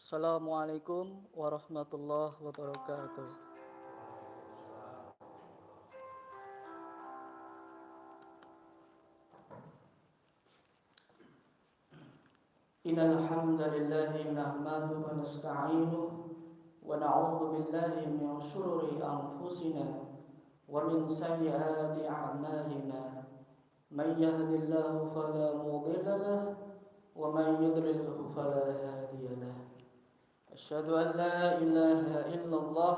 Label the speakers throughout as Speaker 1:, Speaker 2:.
Speaker 1: Assalamualaikum warahmatullahi wabarakatuh. Innal hamdalillah nahmaduhu wa nasta'inuhu wa na'udzu billahi min shururi anfusina wa min sayyiati a'malina. May yahdihillahu fala mudilla lahu wa may yudlilhu fala hadiya lahu. Asyhadu an la ilaha illallah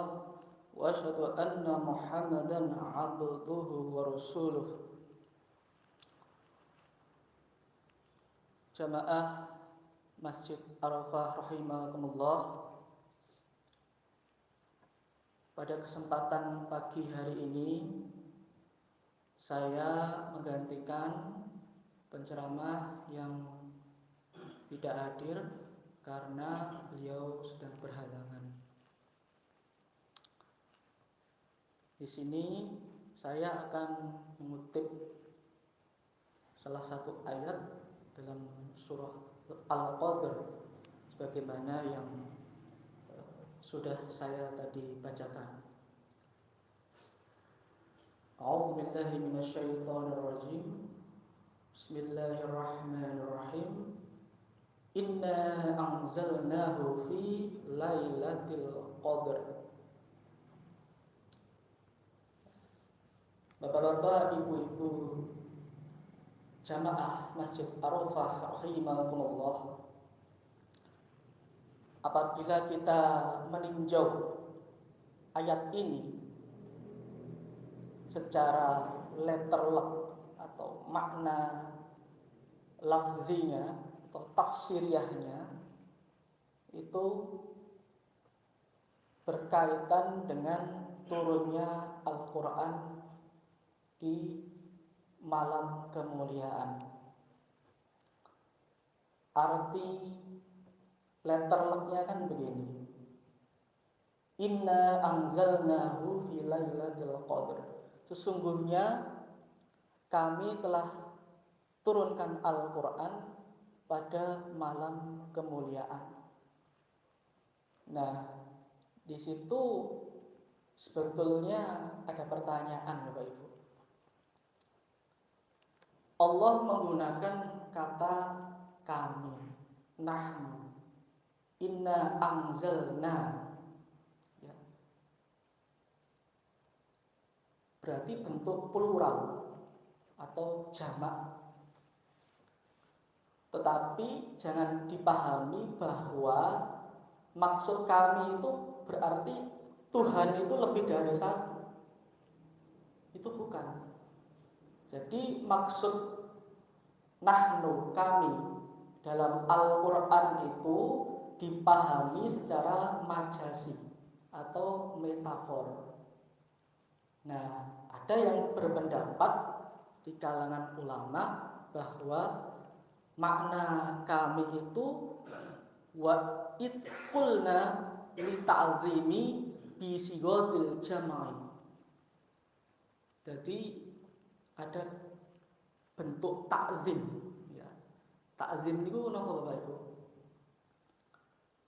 Speaker 1: wa asyhadu anna Muhammadan 'abduhu wa rasuluh. Jamaah Masjid Arafah rahimakumullah. Pada kesempatan pagi hari ini saya menggantikan penceramah yang tidak hadir karena beliau sedang berhalangan. Di sini saya akan mengutip salah satu ayat dalam surah Al-Qadr sebagaimana yang sudah saya tadi bacakan. A'udzu billahi minasyaitonir rajim. Bismillahirrahmanirrahim. Inna anzalnahu fi lailatul qadr. Bapak-bapak, ibu-ibu jamaah Masjid Arafah rahimakumullah. Apabila kita meninjau ayat ini secara letterlek atau makna lafzinya atau tafsiriahnya, itu berkaitan dengan turunnya Al-Quran di malam kemuliaan. Arti letterleknya kan begini: Inna anzalnahu fi lailatul qadr. Sesungguhnya kami telah turunkan Al-Quran pada malam kemuliaan. Nah, di situ sebetulnya ada pertanyaan, Bapak Ibu. Allah menggunakan kata kami, nahnu, inna anzalna, ya. Berarti bentuk plural atau jamak. Tetapi jangan dipahami bahwa maksud kami itu berarti Tuhan itu lebih dari satu. Itu bukan. Jadi maksud nahnu, kami, dalam Al-Quran itu dipahami secara majasi atau metafor. Nah, ada yang berpendapat di kalangan ulama bahwa makna kami itu wa idqulna li ta'zimi bi sigotil jamai. Jadi ada bentuk takzim, ya. Takzim itu apa Bapak Ibu?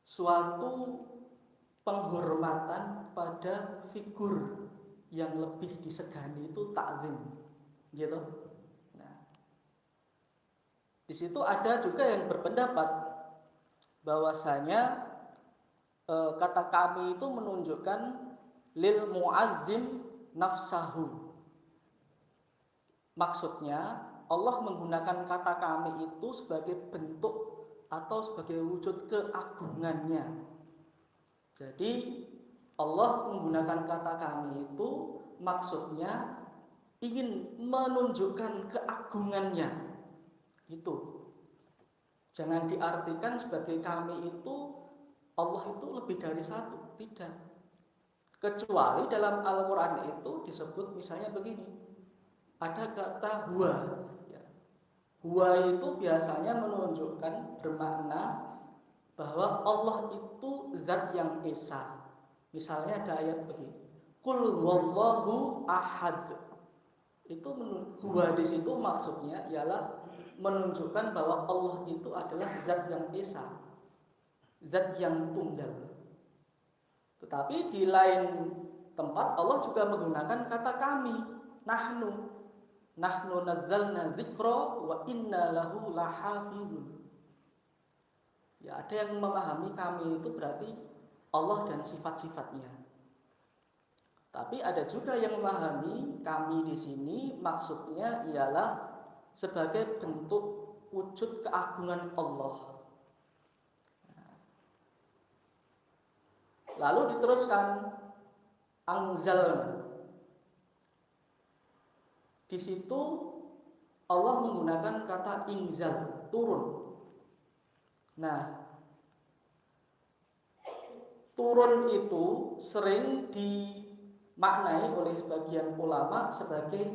Speaker 1: Suatu penghormatan pada figur yang lebih disegani itu takzim, gitu. Nah, di situ ada juga yang berpendapat bahwasanya kata kami itu menunjukkan lil muazzim nafsahu. Maksudnya Allah menggunakan kata kami itu sebagai bentuk atau sebagai wujud keagungannya. Jadi Allah menggunakan kata kami itu maksudnya ingin menunjukkan keagungannya. Itu jangan diartikan sebagai kami itu Allah itu lebih dari satu, tidak. Kecuali dalam Al-Quran itu disebut misalnya begini, ada kata huwa, ya. Huwa itu biasanya menunjukkan, bermakna bahwa Allah itu zat yang esa. Misalnya ada ayat begini, Qul wallahu ahad. Itu huwa di situ maksudnya ialah menunjukkan bahwa Allah itu adalah zat yang esa. zat yang tunggal. Tetapi di lain tempat Allah juga menggunakan kata kami, nahnu. Nahnu nazzalna dzikra wa inna lahu lahafizun. Ya, ada yang memahami kami itu berarti Allah dan sifat-sifatnya. Tapi ada juga yang memahami kami di sini maksudnya ialah sebagai bentuk wujud keagungan Allah. Lalu diteruskan anzalna. Di situ Allah menggunakan kata inzal, turun. Nah, turun itu sering dimaknai oleh sebagian ulama sebagai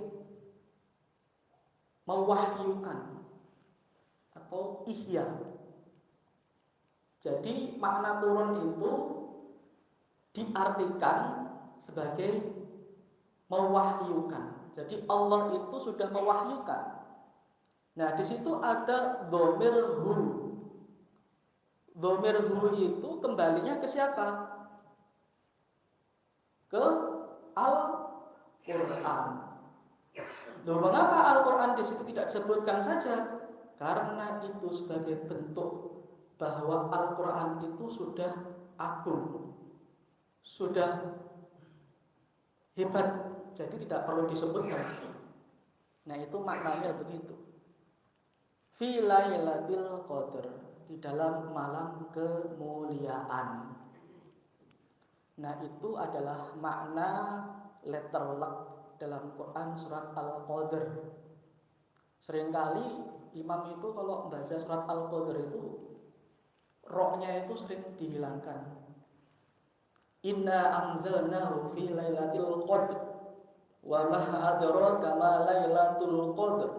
Speaker 1: mewahyukan atau ihya. Jadi makna turun itu diartikan sebagai mewahyukan. Jadi Allah itu sudah mewahyukan. Nah, di situ ada dhamir hu. Dhamir hu itu kembalinya ke siapa? Ke Al-Qur'an. Loh, mengapa Al-Qur'an di situ tidak disebutkan saja? Karena itu sebagai bentuk bahwa Al-Qur'an itu sudah agung, sudah hebat, jadi tidak perlu disebutkan. Nah, itu maknanya begitu. Fi lailatul qadar, di dalam malam kemuliaan. Nah, itu adalah makna letter luck dalam Quran surat Al-Qadr. Seringkali imam itu kalau membaca surat Al-Qadr itu rohnya itu sering dihilangkan. Inna anzalnahu fi lailatul qadr wa ma adraka ma lailatul qadr.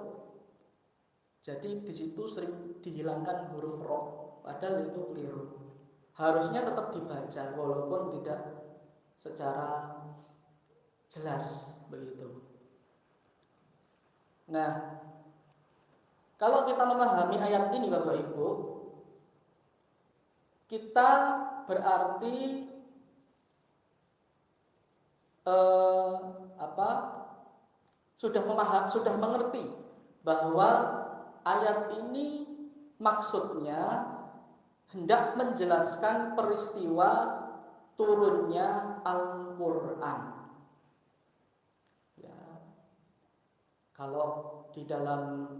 Speaker 1: Jadi di situ sering dihilangkan huruf ro, padahal itu keliru. Harusnya tetap dibaca walaupun tidak secara jelas begitu. Nah, kalau kita memahami ayat ini Bapak Ibu, kita berarti sudah mengerti bahwa ayat ini maksudnya hendak menjelaskan peristiwa turunnya Al-Qur'an. Ya, kalau di dalam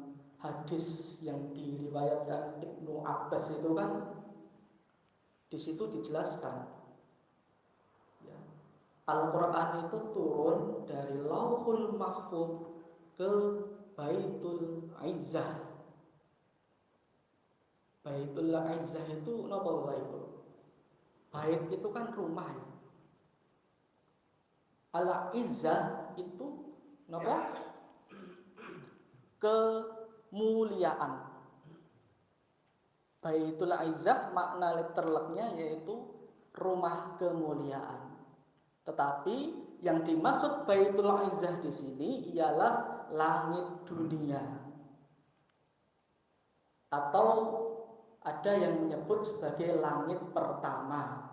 Speaker 1: hadis yang diriwayatkan Ibnu Abbas itu kan di situ dijelaskan, ya, Al-Qur'an itu turun dari Lauhul Mahfuz ke Baitul Izzah. Baitul Izzah itu napa Bapak Ibu? Bait itu kan rumah ya. Al-Izzah itu napa? Kemuliaan. Baitul Izzah makna literalnya yaitu rumah kemuliaan. Tetapi yang dimaksud Baitul Izzah di sini ialah langit dunia. Atau ada yang menyebut sebagai langit pertama.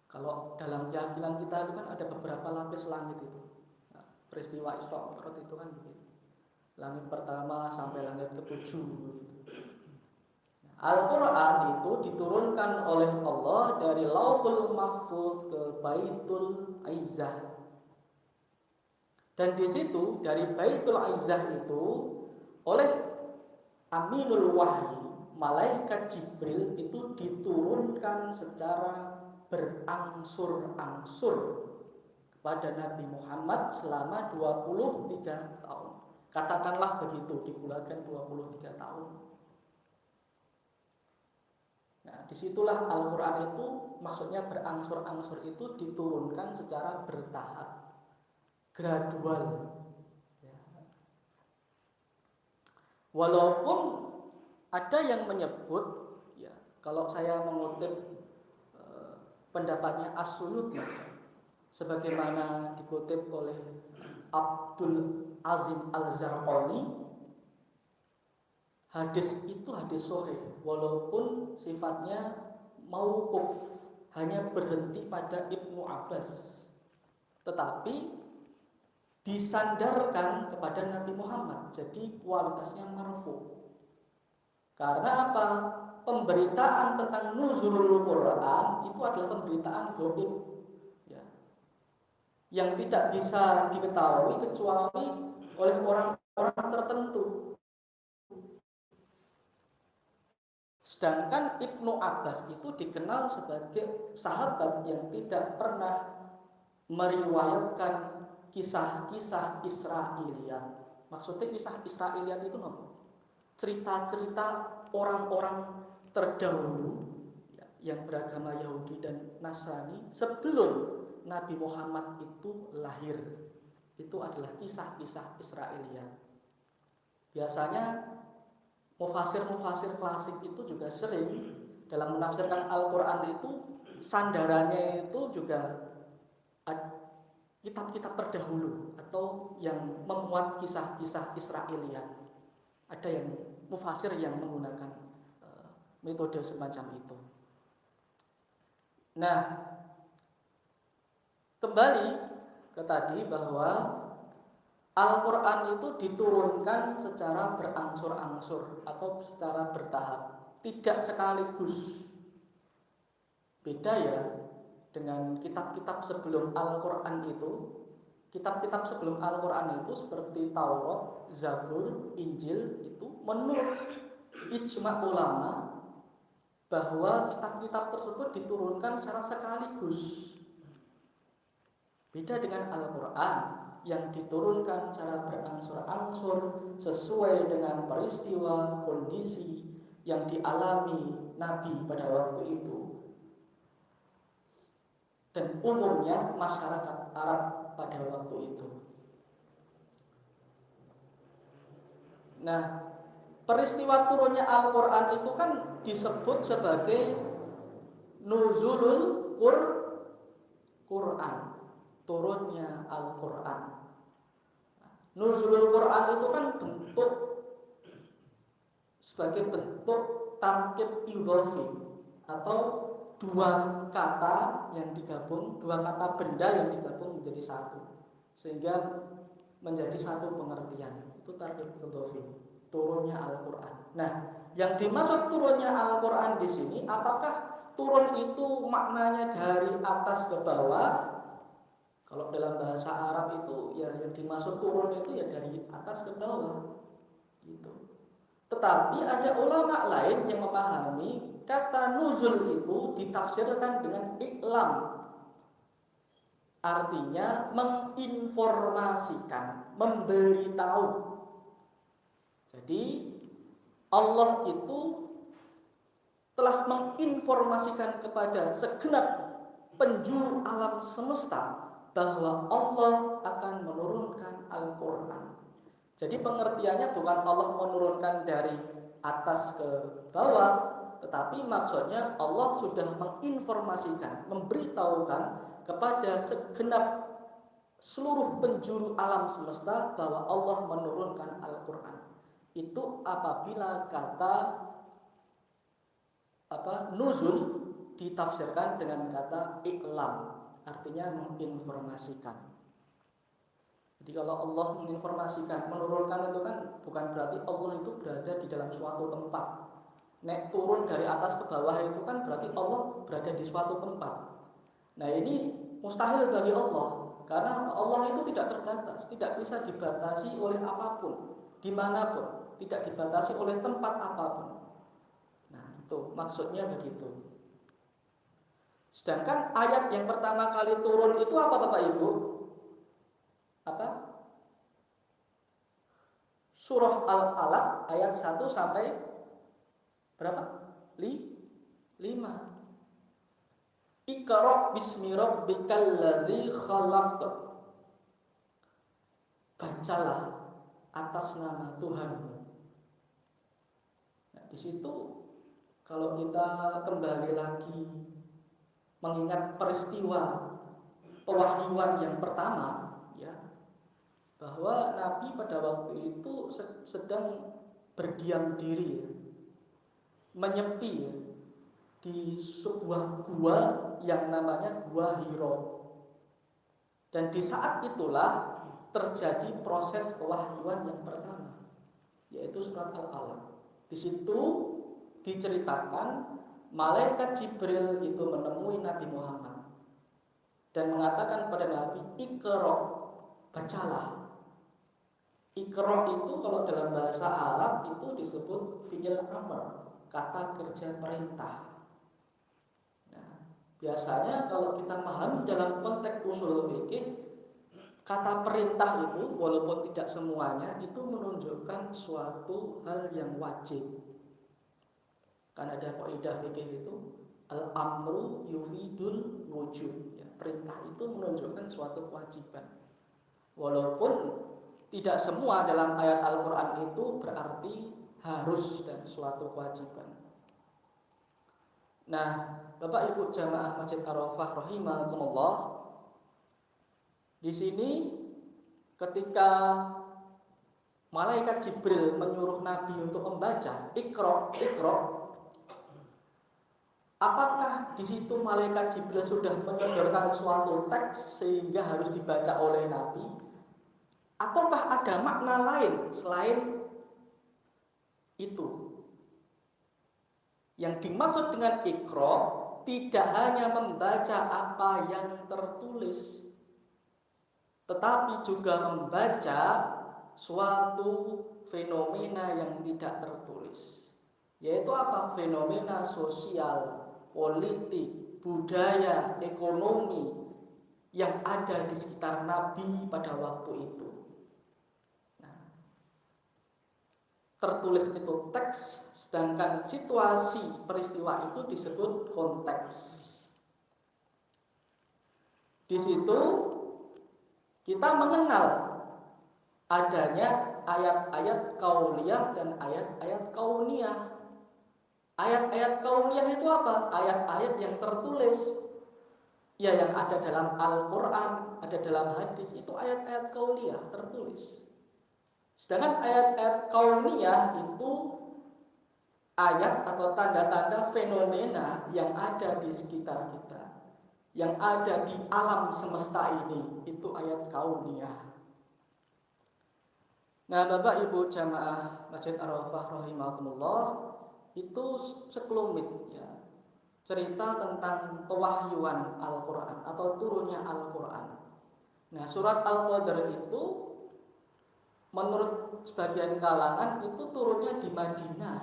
Speaker 1: Kalau dalam keyakinan kita itu kan ada beberapa lapis langit itu. Nah, peristiwa Isra Mi'raj itu kan begitu. Langit pertama sampai langit ketujuh begitu. Al-Quran itu diturunkan oleh Allah dari Lauhul Mahfuz ke Baitul Izzah. Dan di situ dari Baitul Izzah itu oleh Aminul Wahyi, malaikat Jibril itu diturunkan secara berangsur-angsur kepada Nabi Muhammad selama 23 tahun. Katakanlah begitu, dibulatkan 23 tahun. Nah, disitulah Al-Quran itu maksudnya berangsur-angsur itu diturunkan secara bertahap, gradual. Walaupun ada yang menyebut, ya, kalau saya mengutip pendapatnya As-Suyuti, sebagaimana dikutip oleh Abdul Azim Al-Zarqani, hadis itu hadis sahih walaupun sifatnya mauquf, hanya berhenti pada Ibnu Abbas, tetapi disandarkan kepada Nabi Muhammad, jadi kualitasnya marfu. Karena apa? Pemberitaan tentang nuzulul Quran itu adalah pemberitaan gaib, ya, yang tidak bisa diketahui kecuali oleh orang-orang tertentu. Sedangkan Ibnu Abbas itu dikenal sebagai sahabat yang tidak pernah meriwayatkan kisah-kisah Israiliyat. Maksudnya kisah Israiliyat itu apa? Cerita-cerita orang-orang terdahulu yang beragama Yahudi dan Nasrani sebelum Nabi Muhammad itu lahir. Itu adalah kisah-kisah Israiliyat. Biasanya mufasir-mufasir klasik itu juga sering dalam menafsirkan Al-Quran itu sandarannya itu juga kitab-kitab terdahulu atau yang memuat kisah-kisah Israiliyat. Ada yang mufasir yang menggunakan metode semacam itu. Nah, kembali ke tadi bahwa Al-Quran itu diturunkan secara berangsur-angsur atau secara bertahap, tidak sekaligus. Beda ya dengan kitab-kitab sebelum Al-Quran itu. Kitab-kitab sebelum Al-Quran itu seperti Taurat, Zabur, Injil itu menurut ijma ulama bahwa kitab-kitab tersebut diturunkan secara sekaligus. Beda dengan Al-Quran yang diturunkan secara berangsur-angsur sesuai dengan peristiwa, kondisi yang dialami Nabi pada waktu itu dan umumnya masyarakat Arab pada waktu itu. Nah, peristiwa turunnya Al-Quran itu kan disebut sebagai nuzulul Quran, turunnya Al-Quran. Nuzulul Quran itu kan sebagai bentuk tarkib idhofi atau dua kata yang digabung, dua kata benda yang digabung menjadi satu, sehingga menjadi satu pengertian. Itu tarkib idhofi, turunnya Al-Quran. Nah, yang dimaksud turunnya Al-Quran di sini, apakah turun itu maknanya dari atas ke bawah? Kalau dalam bahasa Arab itu ya yang dimaksud turun itu ya dari atas ke bawah, gitu. Tetapi ada ulama lain yang memahami kata nuzul itu ditafsirkan dengan iklam, artinya menginformasikan, memberitahu. Jadi Allah itu telah menginformasikan kepada segenap penjuru alam semesta bahwa Allah akan menurunkan Al-Quran. Jadi pengertiannya bukan Allah menurunkan dari atas ke bawah, tetapi maksudnya Allah sudah menginformasikan, memberitahukan kepada segenap seluruh penjuru alam semesta bahwa Allah menurunkan Al-Quran. Itu apabila kata nuzul ditafsirkan dengan kata iklam, artinya menginformasikan. Jadi kalau Allah menginformasikan, menurunkan itu kan bukan berarti Allah itu berada di dalam suatu tempat. Nek turun dari atas ke bawah itu kan berarti Allah berada di suatu tempat. Nah ini mustahil bagi Allah, karena Allah itu tidak terbatas, tidak bisa dibatasi oleh apapun, dimanapun, tidak dibatasi oleh tempat apapun. Nah itu maksudnya begitu. Sedangkan ayat yang pertama kali turun itu apa Bapak Ibu? Apa? Surah Al-Alaq ayat 1 sampai berapa? 5. Iqra bismi rabbikal ladzi khalaq. Bacalah atas nama Tuhanmu. Nah, di situ kalau kita kembali lagi mengingat peristiwa pewahyuan yang pertama, ya, bahwa Nabi pada waktu itu sedang berdiam diri, menyepi di sebuah gua yang namanya Gua Hiro. Dan di saat itulah terjadi proses pewahyuan yang pertama, yaitu surat Al-Alaq. Di situ diceritakan malaikat Jibril itu menemui Nabi Muhammad dan mengatakan pada Nabi, Iqra, bacalah. Iqra itu kalau dalam bahasa Arab itu disebut fi'il amr, kata kerja perintah. Nah, biasanya kalau kita memahami dalam konteks usul fikih, kata perintah itu walaupun tidak semuanya itu menunjukkan suatu hal yang wajib. Karena ada kaidah fikih itu al-amru yufidul wujub. Ya, perintah itu menunjukkan suatu kewajiban. Walaupun tidak semua dalam ayat Al-Quran itu berarti harus dan suatu kewajiban. Nah, Bapak Ibu jamaah Masjid Arafah rahimakumullah, di sini ketika malaikat Jibril menyuruh Nabi untuk membaca Iqra, apakah di situ malaikat Jibril sudah menyodorkan suatu teks sehingga harus dibaca oleh Nabi? Ataukah ada makna lain selain itu? Yang dimaksud dengan Iqra tidak hanya membaca apa yang tertulis, tetapi juga membaca suatu fenomena yang tidak tertulis. Yaitu apa? Fenomena sosial, politik, budaya, ekonomi yang ada di sekitar Nabi pada waktu itu. Nah, tertulis itu teks, sedangkan situasi peristiwa itu disebut konteks. Di situ kita mengenal adanya ayat-ayat kauniyah dan ayat-ayat kauniyah. Ayat-ayat kauniyah itu apa? Ayat-ayat yang tertulis, ya, yang ada dalam Al-Quran, ada dalam hadis, itu ayat-ayat kauniyah tertulis. Sedangkan ayat-ayat kauniyah itu ayat atau tanda-tanda fenomena yang ada di sekitar kita, yang ada di alam semesta ini, itu ayat kauniyah. Nah, Bapak Ibu jamaah Masjid Arafah rahimakumullah, itu sekelumit ya cerita tentang pewahyuan Al-Quran atau turunnya Al-Quran. Nah, surat Al-Qadr itu menurut sebagian kalangan itu turunnya di Madinah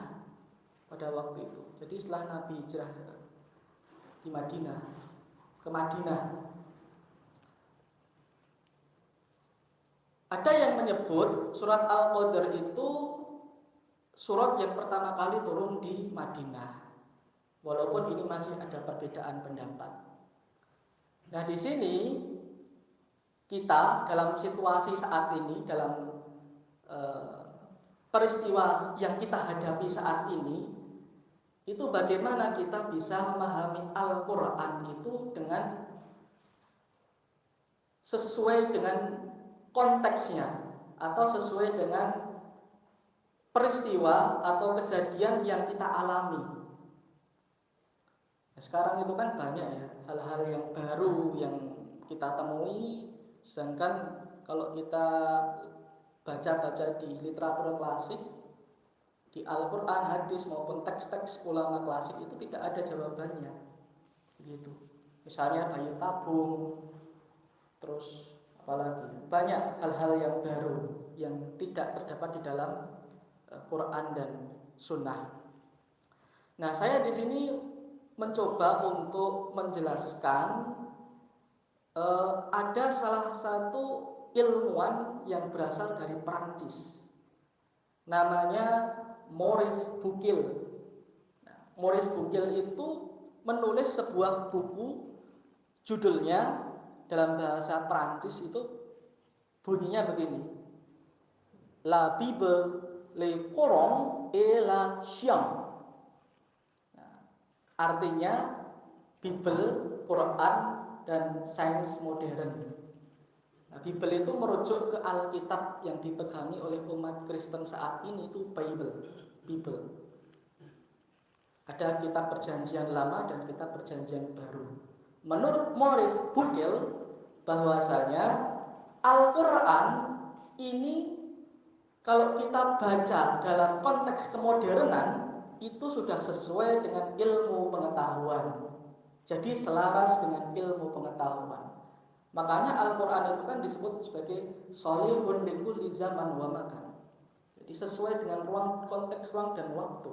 Speaker 1: pada waktu itu. Jadi setelah Nabi hijrah di Madinah ke Madinah. Ada yang menyebut surat Al-Qadr itu surat yang pertama kali turun di Madinah. Walaupun ini masih ada perbedaan pendapat. Nah, di sini kita dalam situasi saat ini, dalam peristiwa yang kita hadapi saat ini, itu bagaimana kita bisa memahami Al-Quran itu dengan sesuai dengan konteksnya atau sesuai dengan peristiwa atau kejadian yang kita alami. Nah, sekarang itu kan banyak ya hal-hal yang baru yang kita temui, sedangkan kalau kita baca-baca di literatur klasik, di Al-Quran, hadis maupun teks-teks ulama klasik itu tidak ada jawabannya. Begitu. Misalnya bayi tabung, terus apalagi banyak hal-hal yang baru yang tidak terdapat di dalam Quran dan Sunnah. Nah, saya di sini mencoba untuk menjelaskan ada salah satu ilmuwan yang berasal dari Perancis, namanya Maurice Bucaille. Nah, Maurice Bucaille itu menulis sebuah buku, judulnya dalam bahasa Perancis itu bunyinya begini: La Bible, le Coran et la Science. Nah, artinya Bible, Quran, dan sains modern. Nah, Bible itu merujuk ke Alkitab yang dipegangi oleh umat Kristen saat ini, itu Bible. Ada kitab perjanjian lama dan kitab perjanjian baru. Menurut Maurice Bucaille, bahwasanya Al-Quran ini kalau kita baca dalam konteks kemodernan itu sudah sesuai dengan ilmu pengetahuan. Jadi selaras dengan ilmu pengetahuan. Makanya Al-Quran itu kan disebut sebagai sholihun likulli zaman wa makan. Jadi sesuai dengan konteks ruang dan waktu.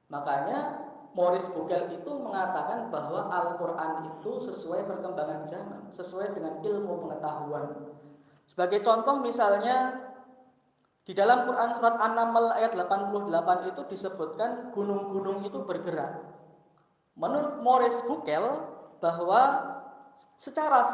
Speaker 1: Makanya Maurice Bucaille itu mengatakan bahwa Al-Quran itu sesuai perkembangan zaman, sesuai dengan ilmu pengetahuan. Sebagai contoh misalnya di dalam Quran surat An-Naml ayat 88 itu disebutkan gunung-gunung itu bergerak. Menurut Maurice Bucaille bahwa secara